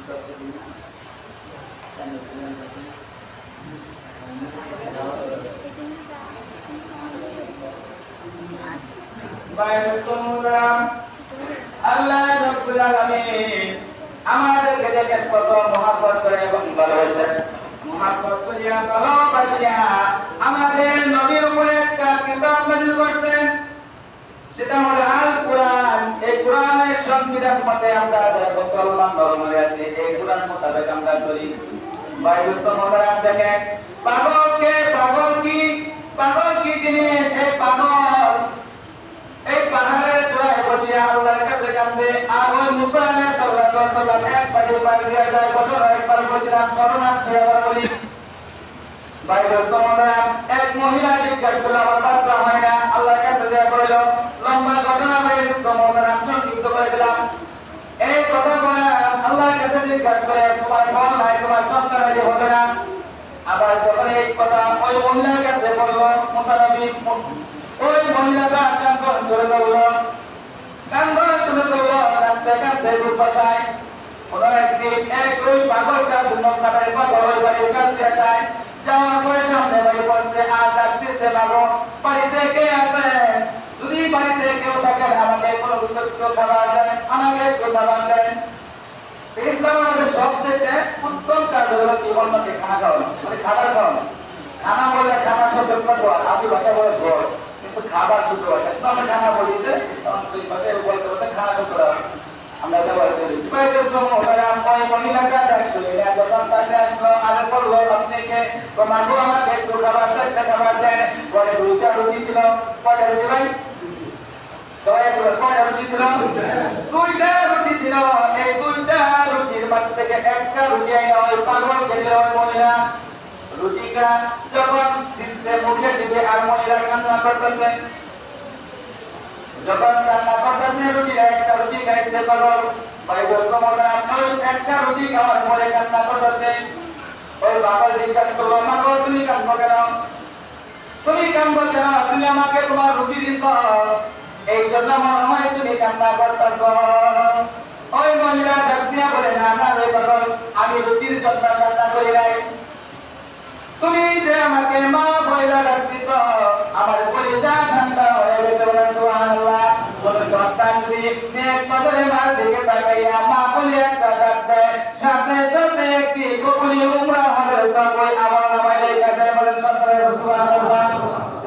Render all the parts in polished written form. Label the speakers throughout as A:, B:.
A: আল্লাহ রাব্বুল আলামিন আমাদেরকে দেখেন কত মহব্বত করে এবং ভালোবাসেন। মহব্বত করিয়া ভালোবাসিয়া আমাদের নবীর উপরে একটা কিতাব নাযিল করতেন, সেটা হলো আল কোরআন। এই কোরআনের সংবিধান মতে আমরা মুসলমান ধর্মে আছি, এই কোরআন মোতাবেক আমরা চলি। ভাই দোস্ত মোহতারাম, দেখেন পাগলকে পাগল কি জিনিস? এই পাগল এই পাহাড়ের চূড়ায় বসে আল্লাহর কাছে কাঁদে। আর ওই মুসা আলাইহিস সালাম একবার যায়, একবার বলছিলাম শরণার্থী। আবার বলি ভাই দোস্ত মোহতারাম, এক মহিলা জিজ্ঞাসা করলো আমার বাচ্চা হয় না, আল্লাহর কাছে যা বলল। লম্বা ঘটনা ভাই দোস্ত মোহতারাম, সংক্ষিপ্ত করে দিলাম। এই কথা বলে আল্লাহর কাছে জিজ্ঞাসা করে তোমার ফল নাই, তোমার সন্তান হবে না। আবার যখন এই কথা ওই মহিলার কাছে বলল মুসা নবী, ওই মহিলাটা কান্দন শুরু করলো, কাঁদতে কাঁদতে রূপ বাসায়। কোনো একদিন ওই পাগলটা কাটারে পাগল ওই বাড়ি কাঁদতে যায়, যাওয়ার পরে সামনে বাড়ি বসতে আর ডাকতেছে, বাবু বাড়িতে কে আছে? যদি বাড়িতে কেউ থাকেন আমাকে কোনো কিছু খাবার দেন, আমাকে একটু খাবার দেন। ইসলাম আমাদের সবচেয়ে উত্তম কাজ হলো কি? অন্যকে খানা খাওয়ানো, মানে খাবার খাওয়ানো। খানা বলে খানা শব্দ আপনি ভাষা বলে ঘর, কিন্তু খাবার শুদ্ধ ভাষা। কিন্তু আমরা খানা বলি যে বলতে বলতে খানা শব্দ আমরা ব্যবহার করেছি। ওই মহিলাটা দেখছো যখন কাছে আসলো আর বললো আপনি কে? তোমার আমাকে একটু খাবার দেন, খাবার দেন। পরে দুইটা রুটি ছিল, কয়টা রুটি ভাই? কয়টা রুটি ছিল? দুইটা রুটি ছিল। এই দুইটা রুটির মধ্যে থেকে একটা রুটি ওই পাগলকে দিল ওই মহিলা। রুটিটা যখন শীর্ষে মুখে দিবে আর মহিলা কান্না করতেছে, যখন কান্না করতেছে রুটির একটা রুটি খাইছে পাগল। ভাই দোস্ত মোহতারাম, ওই একটা রুটি খাওয়ার পরে কান্না করতেছে। ওই বাবা জিজ্ঞাসা করলো, মা গো তুমি কাঁদবো কেন? তুমি কাঁদবো কেন? তুমি আমাকে তোমার রুটি দিছ, এই জন্য মনে হয় তুমি কান্না করতেছ। ওই মহিলা ডাক দিয়া বলে, না না রে পাগল, আমি রুটির জন্য কান্না করি নাই। তুমি যে আমাকে মা বইলা ডাকতেছ, আমার কলিজা ঠান্ডা হয়ে গেছে। সুবহানাল্লাহ। কোন সন্তান যদি নেক নজরে মার দিকে তাকাইয়া মা বলে একটা ডাক দেয়, সাথে সাথে একটি কবুলি উমরা হলে সব ওই আমার নামায় লেখা যায়। বলেন সুবহানাল্লাহ।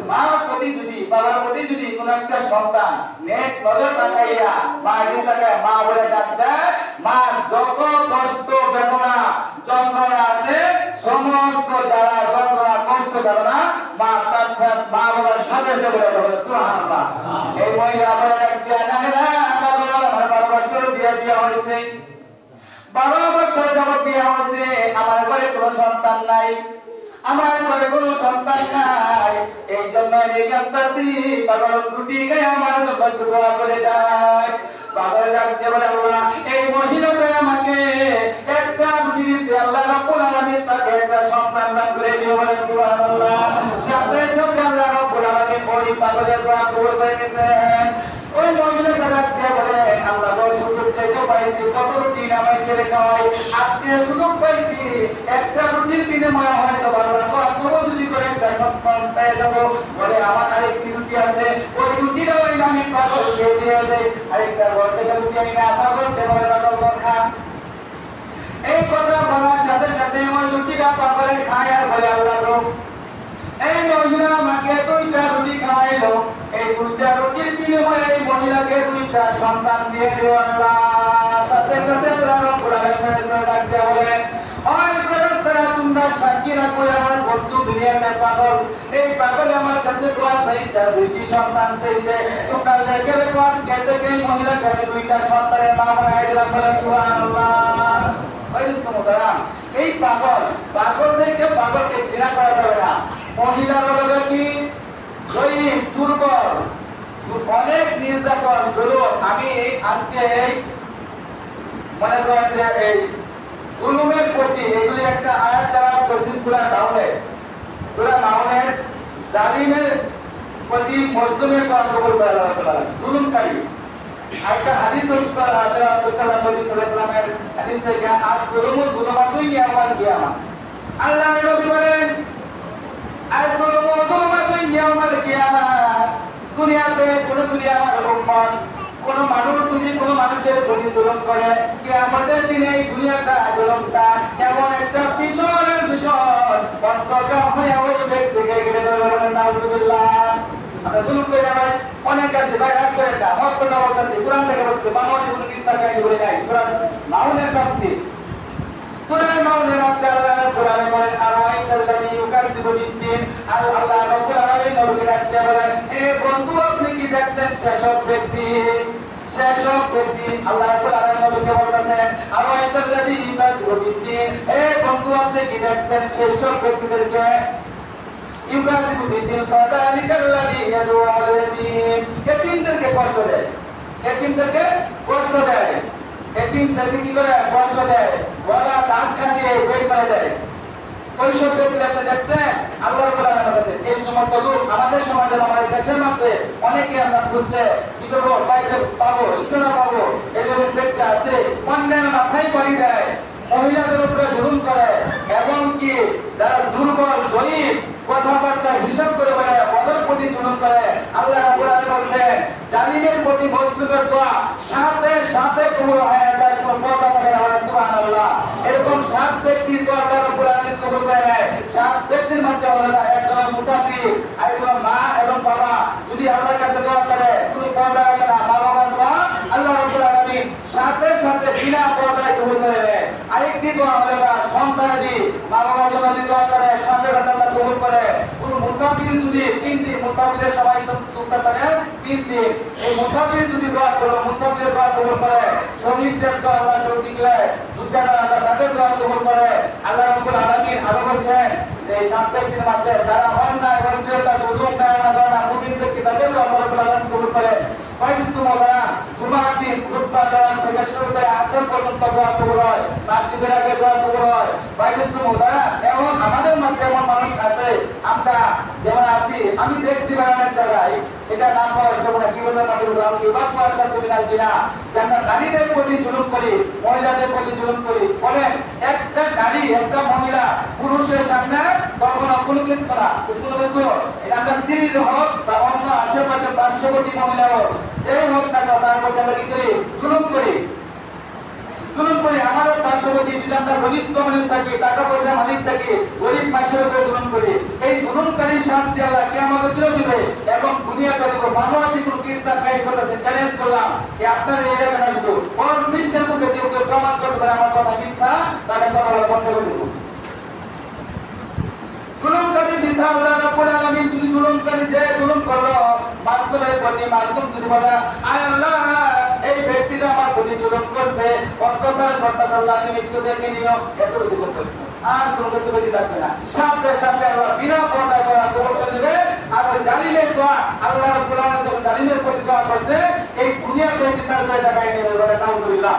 A: মার প্রতি যদি, বাবার প্রতি যদি কোন একটা সন্তান নেক নজর তাকাইয়া মা দিকে তাকায় মা বলে ডাক দেয়, মা যত কষ্ট বেদনা যন্ত্রণা আছে সমস্ত যারা যন্ত্রণা কষ্ট বেদনা মা তার মা বাবার সাথে বলে সুবহানাল্লাহ। এই মহিলা বলে আমার 12 বছর বিয়ে হয়েছে, 12 বছর যাবত বিয়ে হয়েছে, আমার ঘরে কোনো সন্তান নাই, আমার ঘরে কোনো সন্তান নাই। এই জন্য আমি কাঁদতেছি, বাবার রুটি খেয়ে আমার জন্য দোয়া করে দাস। বাবার ডাকতে বলে, আল্লাহ এই মহিলাটা আমাকে একটা রুটি দিয়েছে, আল্লাহ রাব্বুল আলামিন তাকে একটা সন্তান দান করে দিও। বলেন সুবহানাল্লাহ। সাথে সাথে আল্লাহ রাব্বুল আলামিন ওই পাগলের দোয়া কবুল করে নিয়েছেন। ওই মহিলাটা ডাকতে বলে, আল্লাহ গো সুযোগ থেকে পাইছি, কত রুটি নামাই ছেড়ে খাওয়াই, আজকে সুযোগ পাইছি, একটা রুটির বিনিময়ে হয়তো ভালো যদি করে একটা সন্তান পেয়ে যাবো। বলে আমার আরেকটি রুটি আছে, ওই রুটিটা ওই আমি পাগলকে দিয়ে দেয়, আরেকটা ঘর থেকে রুটি আনি না, পাগলকে বলে পাগল খা। এই কথা বলার সাথে সাথে ওই রুটিটা পাগলে খায় আর বলে, আল্লাহ গো এই মহিলা আমাকে 2টা রুটি খাওয়াইলো, এই 2টা রুটির বিনিময়ে এই মহিলাকে 2টা সন্তান দিয়ে দিও আল্লাহ। সাথে সাথে আল্লাহ রাব্বুল আলামিন ফেরেশতা ডাকতে বলেন, ওই ফেরেশতারা তোমরা সাক্ষী রাখো আমার বস্তু দুনিয়াতে পাগল, এই পাগল আমার কাছে দোয়া চাইছে, 2টি সন্তান চাইছে, তোমরা লেখে রেখো আজকে থেকে এই মহিলাকে 2টা সন্তানের মা বানাই দিলাম। বলে সুবহানাল্লাহ। এই পাগল দেখে পাগলকে ঘৃণা করা যাবে না। মহিলার হলো কি গরিব দুর্বল, অনেক নির্যাতন জুলুম। আমি আজকে মনে করেন যে এই জুলুমের প্রতি এগুলি একটা আয়াত তেলাওয়াত করছি সূরা মাউনের জালিমের প্রতি মজলুমের দোয়া কবুল করে আল্লাহ তাআলা। জুলুমকারী একটা হাদিস উত্তর নবী সাল্লাল্লাহু আলাইহি ওয়াসাল্লামের দিছে আর জুলুমু জুলুমাতুন ইয়াউমাল কিয়ামা আল্লাহ নবী বলেন আর জুলুমু জুলুমাতুন ইয়াউমাল কিয়ামা দুনিয়াতে দুনিয়ার উম্মত কোন মানুষ যদি কোন মানুষের প্রতি জুলুম করে কিয়ামতের দিনে এই দুনিয়াটা জুলুমটা এমন একটা ভীষণের ভীষণ অন্তর্গত হয়ে ওই ব্যক্তিকে ঘিরে ধরে নাউজুবিল্লাহ আমরা জুলুম করে ভাই অনেক আছে ভাই রাগ করে না হক কথা বলতেছে কোরআন থেকে বলছে মানব জীবনে কিসা কাহিনী বলে নাই সূরা মাউনের তাফসীর সূরা মাউনের মধ্যে আল্লাহ কোরআনে বলেন আরাইতাল্লাযী ইউকাযযিবু বিদ্দীন আল্লাহ রাব্বুল আলামিন নবীকে ডাকতে বলেন এ বন্ধু আপনি কি দেখছেন সেসব ব্যক্তি আল্লাহ রাব্বুল আলামিন নবীকে বলতেছেন আরাইতাল্লাযী ইউকাযযিবু বিদ্দীন এ বন্ধু আপনি কি দেখছেন সেসব ব্যক্তিদেরকে ইউকাযযিবু বিদ্দীন ফাযালিকাল্লাযী ইয়াদউ আলাল ইয়াতীম এতিমদেরকে কষ্ট দেয় এতিমদেরকে কষ্ট দেয় এতিমদেরকে কি করে কষ্ট দেয় গলা ধাক্কা দিয়ে বের করে দেয় ওই সব ব্যক্তি আপনি দেখছেন আল্লাহ রাব্বুল আলামিন বলেছেন এই সমস্ত লোক আমাদের সমাজে আমাদের দেশের মধ্যে অনেকে আমরা খুঁজলে কি করবো পাইতে পাবো ইনশাআল্লাহ পাবো এরকম ব্যক্তি আছে অন্যের মাথায় পানি দেয় মহিলাদের উপরে জুলুম করে এবং কি যারা দুর্বল শরীর কথাবার্তা হিসাব করে বলে ওদের প্রতি জুলুম করে আল্লাহ রাব্বুল আলামিন বলেন জালিমের প্রতি মুসলিমের দোয়া সাথে সাথে কবুল হয়ে যায় কোন কথা বলে না সুবহানাল্লাহ এরকম সাত ব্যক্তির দোয়া আল্লাহ রাব্বুল আলামিন কবুল করে নেয় সাত ব্যক্তির মধ্যে হলো একজন মুসাফির আরেকজন মা এবং বাবা যদি আল্লাহর কাছে দোয়া করে কোনো পর্দা রাখে না মা বাবার দোয়া আল্লাহ রাব্বুল আলামিন সাথে সাথে বিনা পর্দায় কবুল করে নেয় আরেকটি দোয়া হলো সন্তানাদি মা বাবার জন্য দোয়া করে সাথে সাথে আল্লাহ কবুল করে কোন মুসাফির যদি তিনটি মুসাফিরের সবাই সন্তুষ্ট করে তিন দিন এই মুসাফির যদি দোয়া করে মুসাফিরের দোয়া কবুল করে শহীদদের দোয়া আল্লাহ তৌফিক দেয় যোদ্ধারা তাদের দোয়া কবুল করে আল্লাহ রাব্বুল আলামিন আরো বলেন এই সাত ব্যক্তির মধ্যে যারা অন্যায় অশ্লীলতা জুলুম না মুমিন ব্যক্তি তাদের দোয়া আল্লাহ রাব্বুল আলামিন কবুল করে কয়েকটি মওলানা জুমার দিন খুতবা দেওয়ার থেকে শুরু করে আসর পর্যন্ত দোয়া কবুল হয় মাগরিবের আগে দোয়া কবুল হয় কয়েকটি মওলানা এমন আমাদের মধ্যে এমন মানুষ আছে আমরা যেমন আছি আমি দেখছি অনেক জায়গায় এটা নাম পাওয়া যাবে না কি বলবো না বলবো আমি বাপ পয়সা তুমি না জিনা আমরা নারীদের প্রতি জুলুম করি মহিলাদের প্রতি জুলুম করি বলেন একটা নারী একটা মহিলা পুরুষের সামনে কখনো কোনো কিছু না বুঝছো এটা একটা স্ত্রী হোক বা অন্য আশেপাশে পার্শ্ববর্তী মহিলা হোক যেই হোক না তার মধ্যে আমরা কি করি জুলুম করি আমাদের পার্শ্ববর্তী যদি আমরা ঘনিষ্ঠ মানুষ থাকি টাকা পয়সা মালিক থাকি গরিব মানুষের উপরে জুলুম করি এই জুলুমকারীর শাস্তি আল্লাহ কিয়ামতের দিনে দিবে এবং দুনিয়াতে দিব মানবতার কোনো কিস্তা কাজ করতেছে চ্যালেঞ্জ করলাম যে আপনারা এই জায়গা না শুধু ওর নিশ্চয় মুখে কেউ কেউ প্রমাণ করতে পারে আমার কথা মিথ্যা তাহলে কথা বন্ধ করে দেবো জুলুমকারী বিচার আল্লাহ রাব্বুল আলামিন যদি জুলুমকারী যে জুলুম করলো মাসগুলের প্রতি মাসগুল যদি বলে আয় আল্লাহ এই ব্যক্তিটা আমার প্রতি জুলুম করছে অত্যাচার করতেছে আল্লাহ তুমি একটু দেখে নিও এত দিকে করছে আর কোনো কিছু বেশি থাকবে না সাথে সাথে আল্লাহ বিনা পর্দায় করা কবুল করে দেবে আর ওই জালিমের দোয়া আল্লাহ রাব্বুল আলামিন যখন জালিমের প্রতি দোয়া করছে এই দুনিয়াতে বিচার করে জায়গায় নিয়ে বলে নাউজুবিল্লাহ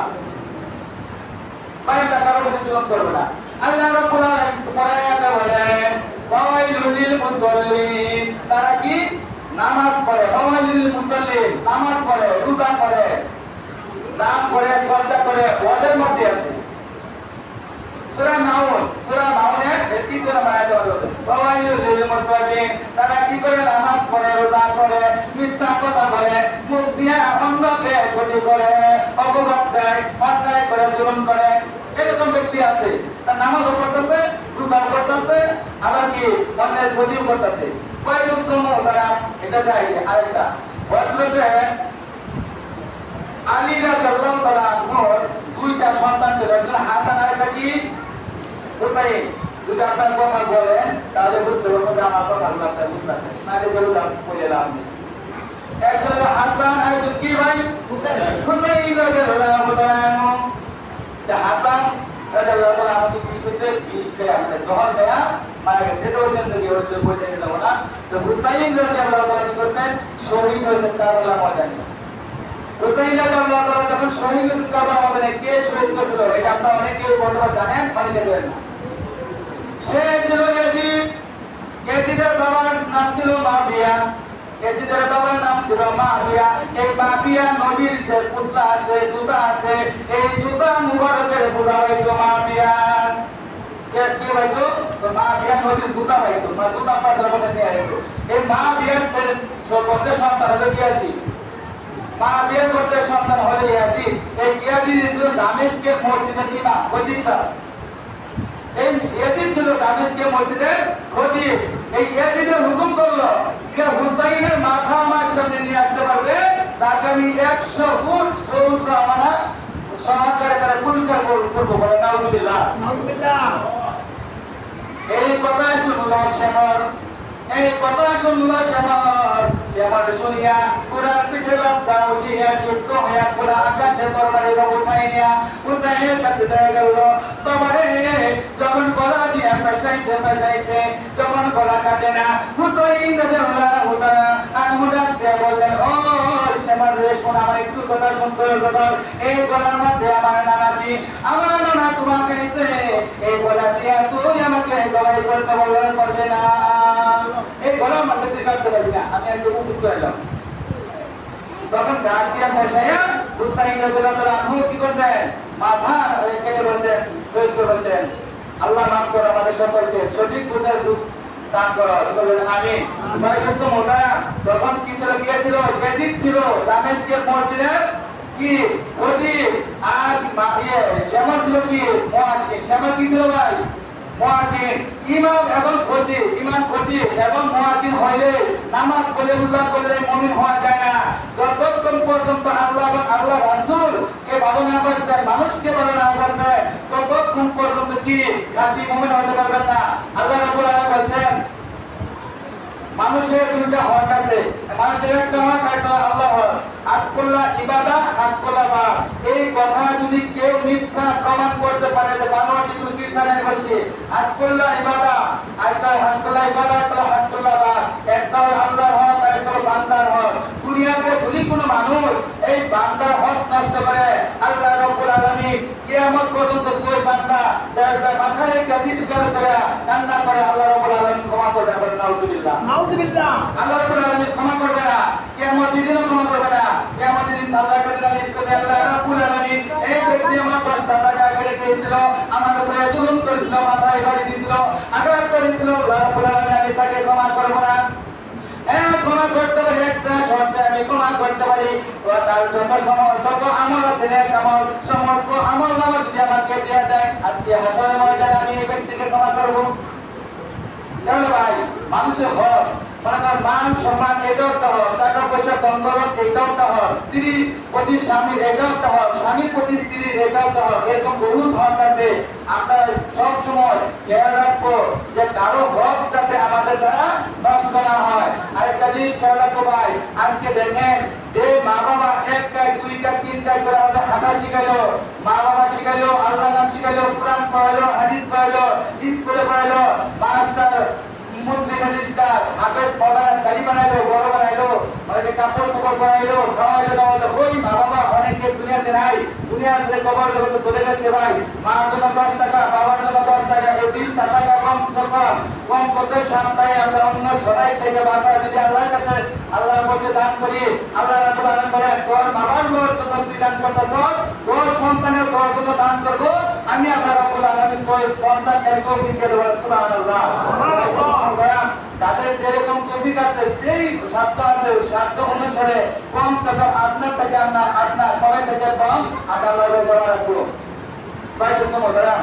A: বাইরে কারো প্রতি জুলুম করবে না আল্লাহ রাব্বুল আলামিন পড়ায়াতে বলেন ওয়াইলুল লিল মুসাল্লিন তারা কি নামাজ পড়ে ওয়াইলুল মুসাল্লিন নামাজ পড়ে রোজা করে দান করে সদকা করে ওদের মধ্যে আছে সূরা মাউনের 3 নম্বর আয়াতে বলছে ওয়াইলুল লিল মুসাল্লিন তারা কি করে নামাজ পড়ে রোজা করে মিথ্যা কথা বলে মুখ দিয়ে অন্যকে ক্ষতি করে অপবাদ দেয় অন্যায় করে জুলুম করে এরকম ব্যক্তি আছে তার নামাজও পড়তেছে রোজাও করতেছে আবার কি অন্যের ক্ষতিও করতেছে কয় দুষ্টম তারা এটা চাই আরেকটা হযরতে আলী রাদিয়াল্লাহু তাআলা আনহুর দুইটা সন্তান ছিল একজন হাসান আর একটা কি হুসাইন যদি আপনার কথা বলেন তাহলে বুঝতে পারবেন যে আমার কথা আপনারা বুঝতে পারবেন নালে বললাম বলে লাভ নেই একজন হাসান আর একজন কি ভাই হুসাইন রাদিয়াল্লাহু তাআলা আনহু হাসান রাদিয়াল্লাহু তাআলা আমাকে কি কইছে 20 টাকা মানে জহর দেয়া মারা গেছে তো ওই জন্য ওই যে বইতে দিলাম না তো হুসাইন রাদিয়াল্লাহু তাআলা কি করতেন শহীদ হয়েছে কারবালা ময়দানে হুসাইন রাদিয়াল্লাহু তাআলা যখন শহীদ হয়েছে কারবালা ময়দানে কে শহীদ করেছিল এটা আপনারা অনেকে বর্তমানে জানেন অনেকে জানেন না সে ছিল ইয়াজিদের বাবার নাম ছিল মাবিয়া ইয়াজিদের বাবার নাম ছিল মাবিয়া এই মাবিয়া নবীর যে পুত্র আছে জুতা আছে এই জুতা মুবারকের জুতা বাইতো মা বিয়ান কি বাইতো তো মা বিয়ান নদীর জুতা বাইতো মা জুতা পাশার মধ্যে নিয়ে আইতো এই মা বিয়ান ছেলে সর্বতে সন্তান হলো ইয়াজিদ মা বিয়ান করতে সন্তান হলো ইয়াজিদ এই ইয়াজিদ ছিল দামেস্কের মসজিদের ইমাম খতিব স্যার এই ইয়াজিদ ছিল দামেস্কের মসজিদের খতিব এই ইয়াজিদের হুকুম করলো যে হুসাইনের মাথা আমার সামনে নিয়ে আসতে পারবে তাকে আমি 100 ফুট সৌসা মানে সহকারে তারা পুরস্কার করবো বলে নাউজুবিল্লাহ নাউজুবিল্লাহ এই কথা শুনলো শ্যামর এই কথা শুনলো শ্যামর শুনিয়া কুরআন থেকে লব্ধা উঠিয়া যুক্ত হইয়া খোলা আকাশে দরবারে উঠাই নিয়া হুসাইনের কাছে দেয়া গেল বাবারে যখন গলা দিয়া পেশাইতে যখন গলা কাটে না হুসাইন রাদিয়াল্লাহু তাআলা আনহু ডাক দিয়া বললেন ও শ্যামর রে শোন আমার একটু কথা শুনতে হবে এই গলার মধ্যে আমার নানা চুমা খাইছে এই গলা দিয়া তুই আমাকে জবাই করতে বললেন করবে না এই গলার মধ্যে তুই কাটতে পারবি না আমি একটু উপর করে এলাম তখন ডাক দিয়া বসাইয়া হুসাইন রাদিয়াল্লাহু তাআলা আনহু কি করতেন মাথা কেটে বলছেন শহীদ করে বলছেন আল্লাহ মাফ করো আমাদের সকলকে সঠিক বুঝার বুঝ দান করো সকলে আমিন ভাই দোস্ত মোটা তখন কি ছিল গিয়েছিল ইয়াজিদ ছিল দামেস্কের মসজিদের কি খতিব আর শ্যামল ছিল কি মুয়াজ্জিন শ্যামল কি ছিল ভাই মুয়াজ্জিন ইমাম এবং খতিব ইমাম খতিব এবং মুয়াজ্জিন হইলে নামাজ পড়ে রোজা করলে মুমিন হওয়া যায় না যতক্ষণ পর্যন্ত আল্লাহ এবং আল্লাহ রাসূল কে ভালো না করবে মানুষকে ভালো না করবে ততক্ষণ পর্যন্ত কি খাঁটি মুমিন হতে পারবেন না আল্লাহ রাব্বুল আলামিন বলেন মানুষের দুইটা হক আছে মানুষের একটা হক একটা আল্লাহ হক আকুল্লাহ ইবাদা আকুল্লাহ এই কথা যদি কেউ মিথ্যা প্রমাণ করতে পারে যে বানোয়াটি তুমি কি জানেন বলছি আকুল্লাহ ইবাদা আইতা আকুল্লাহ ইবাদা আকুল্লাহ একটা আল্লাহর হক আর একটা বান্দার হক দুনিয়াতে যদি কোনো মানুষ এই বান্দার হক নষ্ট করে আল্লাহ রাব্বুল আলামিন কিয়ামত পর্যন্ত ওই বান্দা সাজদায় মাথা রেখে চিৎকার করে কান্না করে আল্লাহ রাব্বুল আলামিন ক্ষমা করবে বলেন নাউজুবিল্লাহ নাউজুবিল্লাহ আল্লাহ রাব্বুল আলামিন ক্ষমা করবে না কিয়ামত দিনও ক্ষমা করবে না কিয়ামত দিন আল্লাহর কাছে নালিশ করবে আল্লাহ রাব্বুল আলামিন এই ব্যক্তি আমার 10 টাকা করে দিয়েছিল আমার উপরে জুলুম করেছিল মাথায় বাড়ি দিয়েছিল আঘাত করেছিল আল্লাহ রাব্বুল আলামিন আমি তাকে ক্ষমা করব না ক্ষমা করতে পারি একটা শর্তে আমি ক্ষমা করতে পারি তার জন্য যত আমল আছে আমল সমস্ত আমল নামা যদি আমাকে দেওয়া যায় আজকে হাসরের ময়দানে আমি এই ব্যক্তিকে ক্ষমা করবো তাহলে ভাই মানুষের হক মানে মান সম্মান এটাও একটা হক টাকা পয়সা বন্ধরত এটাও একটা হক স্ত্রী প্রতি স্বামীর এটাও একটা হক স্বামীর প্রতি স্ত্রীর এটাও একটা হক এরকম বহু হক আছে আমরা সব সময় খেয়াল রাখবো যে কারো হক যাতে আমাদের দ্বারা নষ্ট না হয় আরেকটা জিনিস খেয়াল রাখবো ভাই আজকে দেখেন যে মা বাবা এক কাজ দুই কাজ তিন কাজ করে আমাদের হাঁটা শিখাইলো মা বাবা শিখাইলো আল্লাহর নাম শিখাইলো কোরআন পড়াইলো হাদিস পড়াইলো স্কুলে পড়াইলো মাস্টার মুদ্রি হাদিসকার হাফেজ মাওলানা দাড়ি বানাইলো বড় বানাইলো অনেকে কাপড় চোপড় বানাইলো খাওয়াইলো দাওয়াইলো ওই মা বাবা অনেকে দুনিয়াতে নাই দুনিয়া ছেড়ে কবর জগতে চলে গেছে ভাই মার জন্য 10 টাকা বাবার জন্য 10 টাকা এই 20 টাকা কম সরকার কম করতে সপ্তাহে আমরা অন্য সদাই থেকে বাঁচা যদি আল্লাহর কাছে আল্লাহর কাছে দান করি আল্লাহ রাব্বুল আলামিন বলেন তোর বাবার লোর জন্য তুই দান করতেছ তোর সন্তানের তোর জন্য দান করব আমি আল্লাহ রাব্বুল আলামিন তোর সন্তানকে তৌফিক দেব সুবহানাল্লাহ যাদের যেরকম তৌফিক আছে যেই শব্দ আছে ওই শব্দ অনুসারে কম থেকে আপনার থেকে আপনার কমে থেকে কম আল্লাহ জমা রাখবো ভাই মুসলমান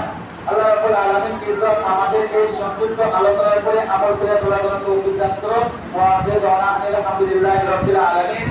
A: আল্লাহ রাব্বুল আলামিন কি ইজ্জত আমাদের এই সংক্ষিপ্ত আলোচনার পরে আমল করে চলার জন্য তৌফিক দান করুন ওয়া আখিরু দাওয়ানা আলহামদুলিল্লাহি রাব্বিল আলামিন।